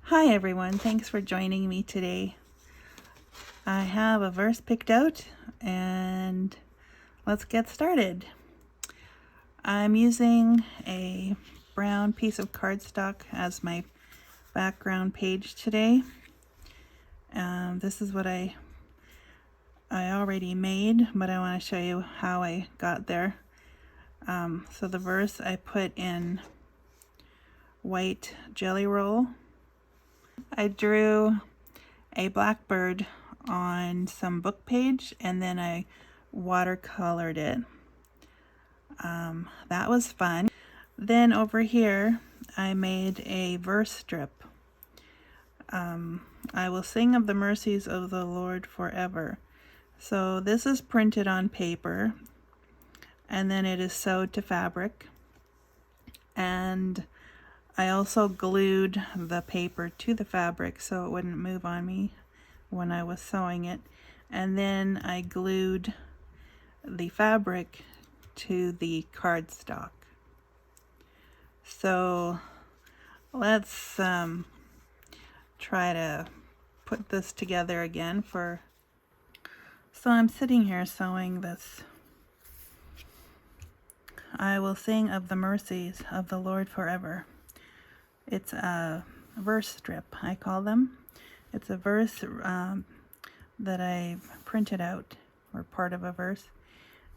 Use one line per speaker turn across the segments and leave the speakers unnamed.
Hi everyone, thanks for joining me today. I have a verse picked out and let's get started. I'm using a brown piece of cardstock as my background page today. This is what I already made, but I want to show you how I got there. So the verse I put in white jelly roll. I drew a blackbird on some book page and then I watercolored it. That was fun. Then over here I made a verse strip. I will sing of the mercies of the Lord forever. So this is printed on paper and then it is sewed to fabric, and I also glued the paper to the fabric so it wouldn't move on me when I was sewing it, and then I glued the fabric to the cardstock. So let's try to put this together again. So I'm sitting here sewing this. I will sing of the mercies of the Lord forever. It's a verse strip, I call them. It's a verse that I've printed out, or part of a verse,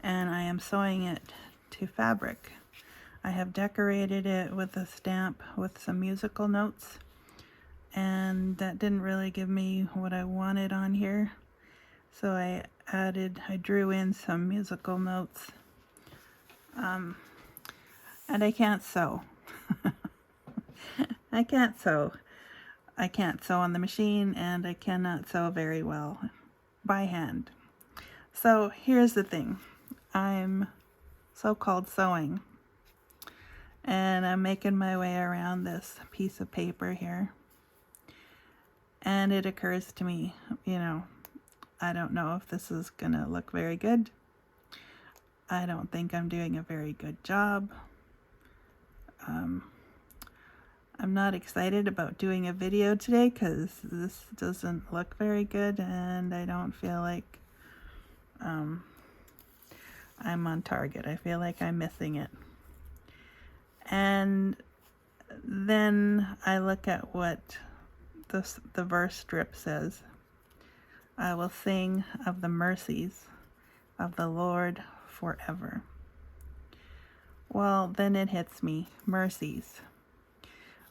and I am sewing it to fabric. I have decorated it with a stamp with some musical notes, and that didn't really give me what I wanted on here, so I drew in some musical notes. And I can't sew. I can't sew. I can't sew on the machine, and I cannot sew very well by hand. So here's the thing. I'm so-called sewing, and I'm making my way around this piece of paper here. And it occurs to me, I don't know if this is gonna look very good. I don't think I'm doing a very good job. I'm not excited about doing a video today because this doesn't look very good, and I don't feel like I'm on target. I feel like I'm missing it. And then I look at what the verse strip says. I will sing of the mercies of the Lord forever. Well, then it hits me. Mercies.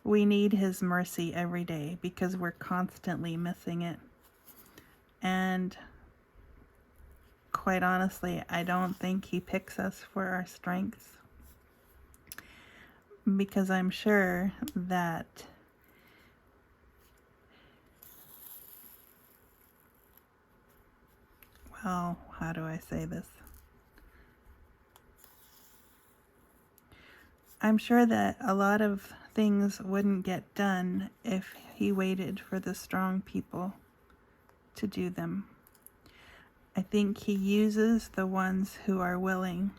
We need His mercy every day because we're constantly missing it. And quite honestly, I don't think He picks us for our strengths, because I'm sure that how do I say this? I'm sure that a lot of things wouldn't get done if He waited for the strong people to do them. I think He uses the ones who are willing,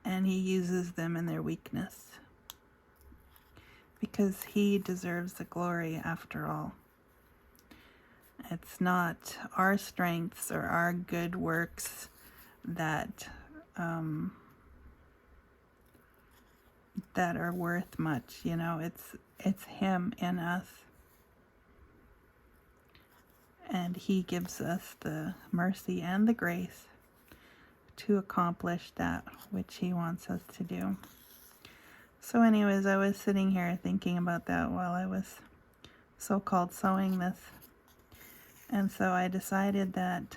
and He uses them in their weakness, because He deserves the glory after all. It's not our strengths or our good works that are worth much, it's Him in us, and He gives us the mercy and the grace to accomplish that which He wants us to do. So anyways, I was sitting here thinking about that while I was so-called sewing this, and so I decided that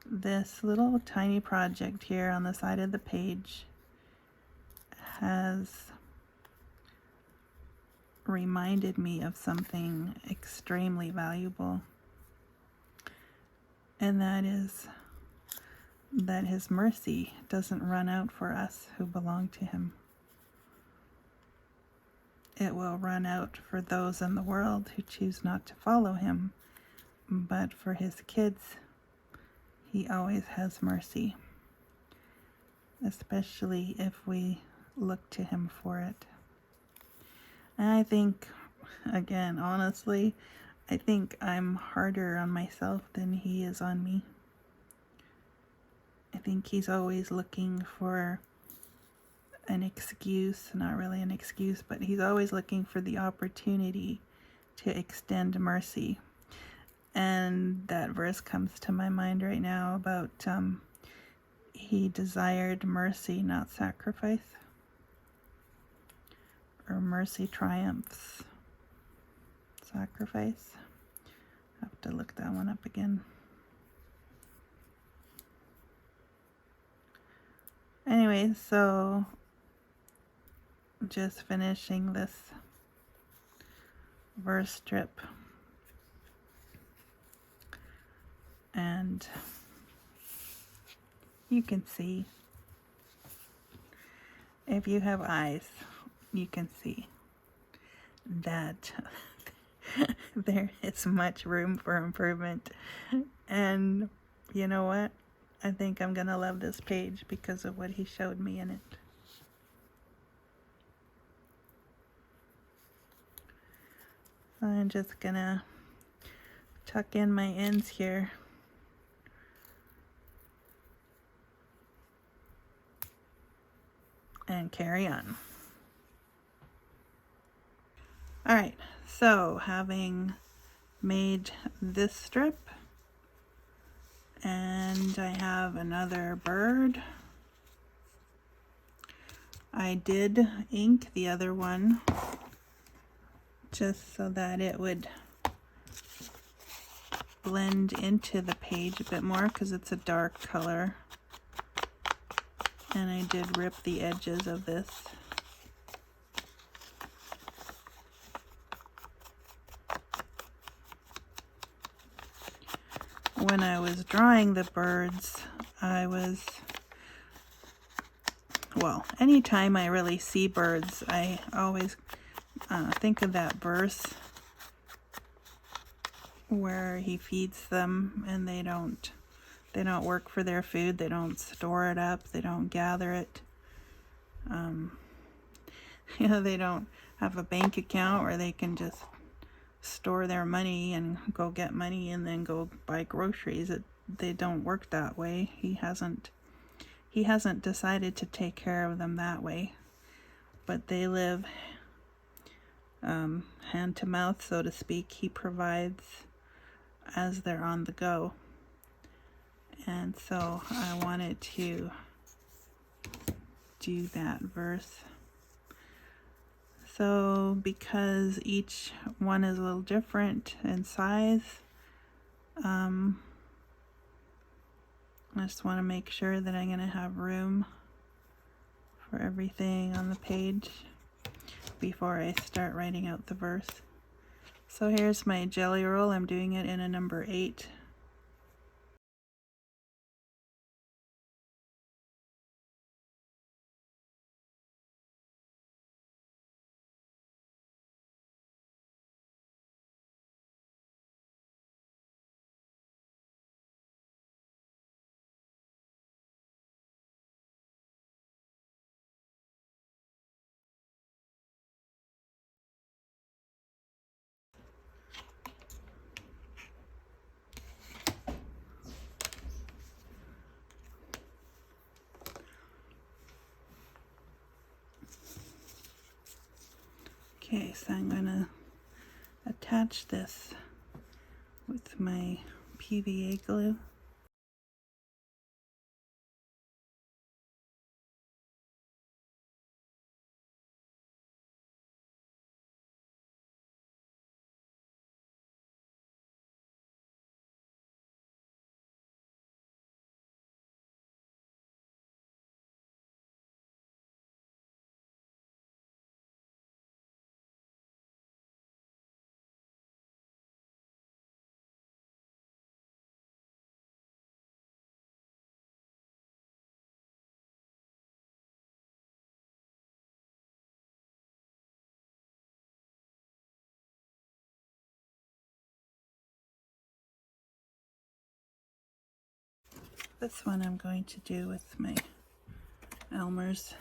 this little tiny project here on the side of the page has reminded me of something extremely valuable, and that is that His mercy doesn't run out for us who belong to Him. It will run out for those in the world who choose not to follow Him, but for His kids, He always has mercy, especially if we look to Him for it. And I think, again, honestly, I think I'm harder on myself than he is on me. I think he's always looking for an excuse, not really an excuse, but he's always looking for the opportunity to extend mercy. And that verse comes to my mind right now about he desired mercy, not sacrifice, or mercy triumphs sacrifice. I have to look that one up again. Anyway, so just finishing this verse strip, and you can see, if you have eyes, you can see that there is much room for improvement. And you know what? I think I'm gonna love this page because of what he showed me in it. I'm just gonna tuck in my ends here. And carry on. Alright, so having made this strip, and I have another bird. I did ink the other one just so that it would blend into the page a bit more because it's a dark color. And I did rip the edges of this. When I was drawing the birds, well, anytime I really see birds, I always think of that verse where he feeds them and they don't work for their food, they don't store it up, they don't gather it. They don't have a bank account where they can just store their money and go get money and then go buy groceries. They don't work that way. He hasn't decided to take care of them that way, but they live hand to mouth, so to speak. He provides as they're on the go. And so I wanted to do that verse. So because each one is a little different in size, I just want to make sure that I'm going to have room for everything on the page before I start writing out the verse. So here's my jelly roll. I'm doing it in a number 8. Okay, so I'm gonna attach this with my PVA glue. This one I'm going to do with my Elmer's.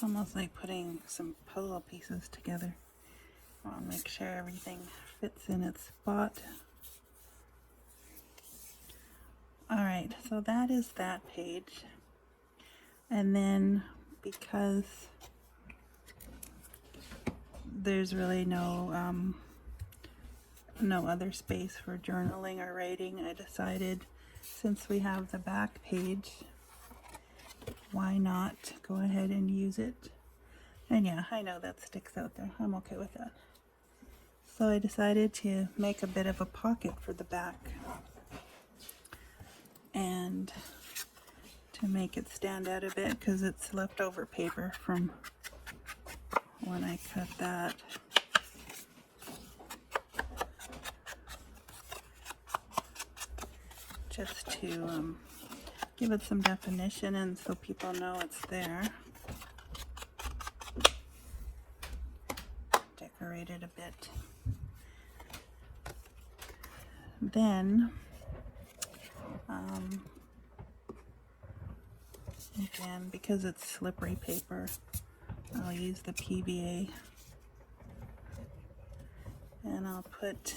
almost like putting some puzzle pieces together. I want to make sure everything fits in its spot. Alright, so that is that page. And then because there's really no other space for journaling or writing, I decided, since we have the back page, why not go ahead and use it? And yeah, I know that sticks out there. I'm okay with that. So I decided to make a bit of a pocket for the back, and to make it stand out a bit because it's leftover paper from when I cut that. Just to give it some definition and so people know it's there. Decorate it a bit. Then, again, because it's slippery paper, I'll use the PVA. And I'll put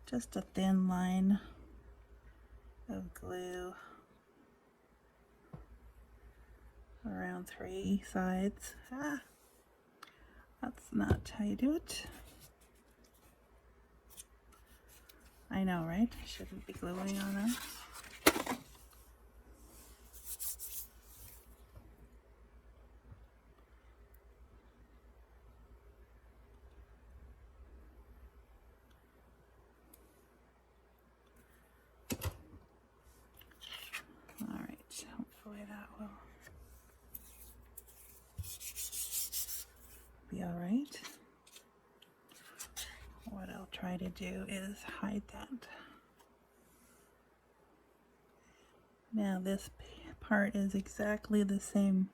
just a thin line of glue around 3 sides. That's not how you do it. I know, right? I shouldn't be gluing on them. Alright, hopefully that will be alright. What I'll try to do is hide that. Now this part is exactly the same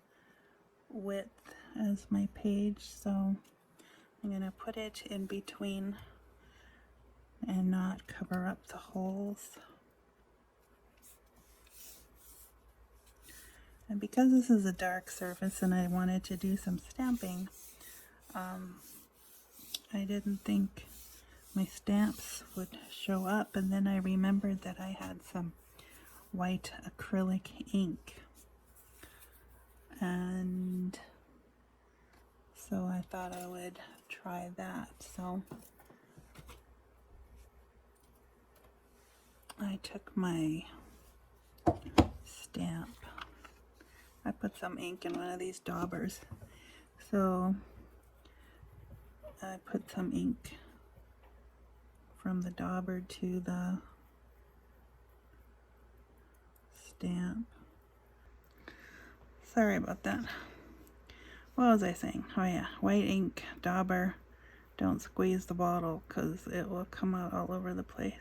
width as my page, so I'm going to put it in between and not cover up the holes. And because this is a dark surface and I wanted to do some stamping, I didn't think my stamps would show up, and then I remembered that I had some white acrylic ink, and so I thought I would try that. So I took my stamp, I put some ink in one of these daubers, so I put some ink from the dauber to the stamp. Sorry about that. What was I saying? Oh yeah, white ink, dauber. Don't squeeze the bottle because it will come out all over the place.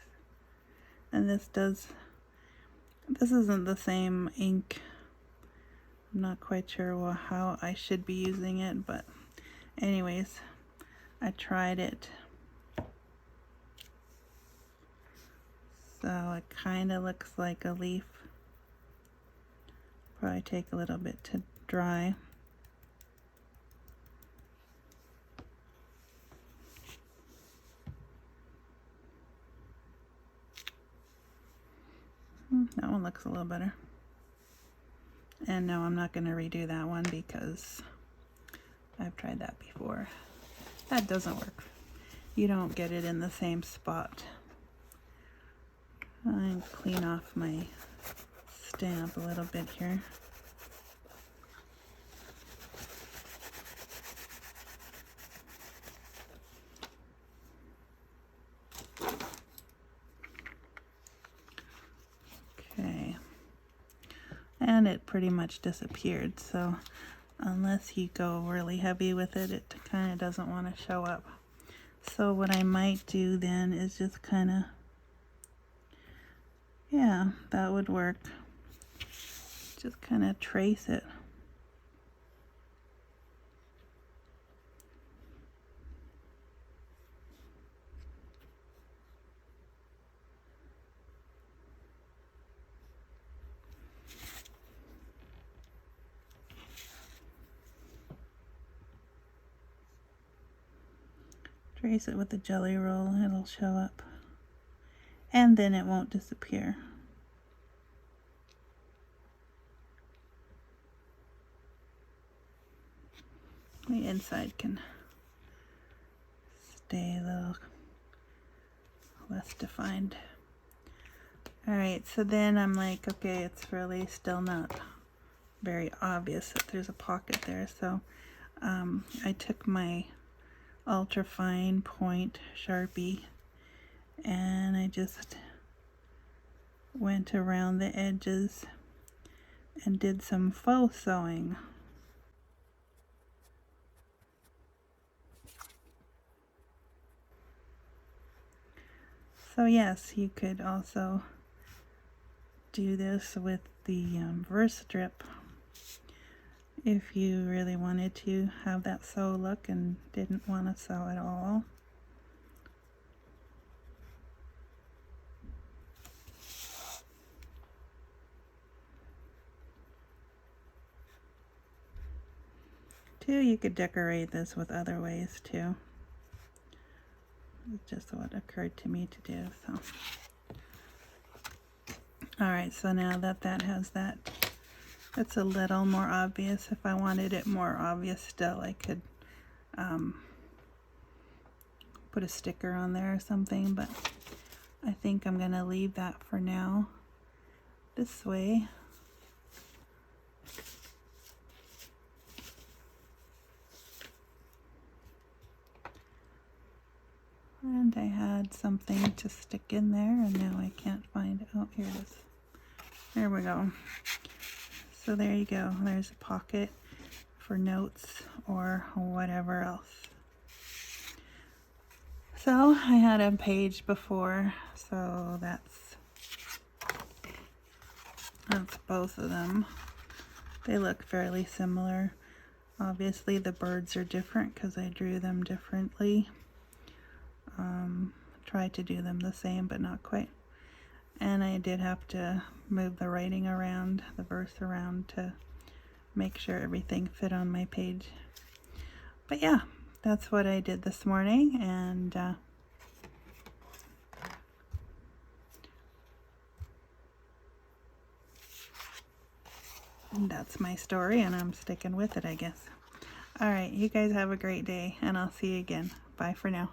And this isn't the same ink. I'm not quite sure how I should be using it, but anyways, I tried it. So it kind of looks like a leaf. Probably take a little bit to dry. That one looks a little better. And no, I'm not going to redo that one because I've tried that before. That doesn't work. You don't get it in the same spot. I'll clean off my stamp a little bit here. Okay. And it pretty much disappeared, so unless you go really heavy with it, it kind of doesn't want to show up. So what I might do then is just kind of, yeah, that would work. Just kind of trace it. Trace it with the jelly roll, it'll show up. And then it won't disappear. The inside can stay a little less defined. Alright, so then I'm like, okay, it's really still not very obvious that there's a pocket there. So I took my ultra fine point Sharpie and I just went around the edges and did some faux sewing. So yes, you could also do this with the verse strip if you really wanted to have that sew look and didn't want to sew at all. You could decorate this with other ways too. It's just what occurred to me to do. So, alright, so now that that has that, it's a little more obvious. If I wanted it more obvious still, I could put a sticker on there or something, but I think I'm going to leave that for now this way. And I had something to stick in there, and now I can't find it. Oh, here it is. There we go. So there you go. There's a pocket for notes or whatever else. So I had a page before, so that's both of them. They look fairly similar. Obviously the birds are different because I drew them differently. Tried to do them the same, but not quite. And I did have to move the writing around, the verse around, to make sure everything fit on my page. But yeah, that's what I did this morning, and that's my story, and I'm sticking with it, I guess. Alright, you guys have a great day, and I'll see you again. Bye for now.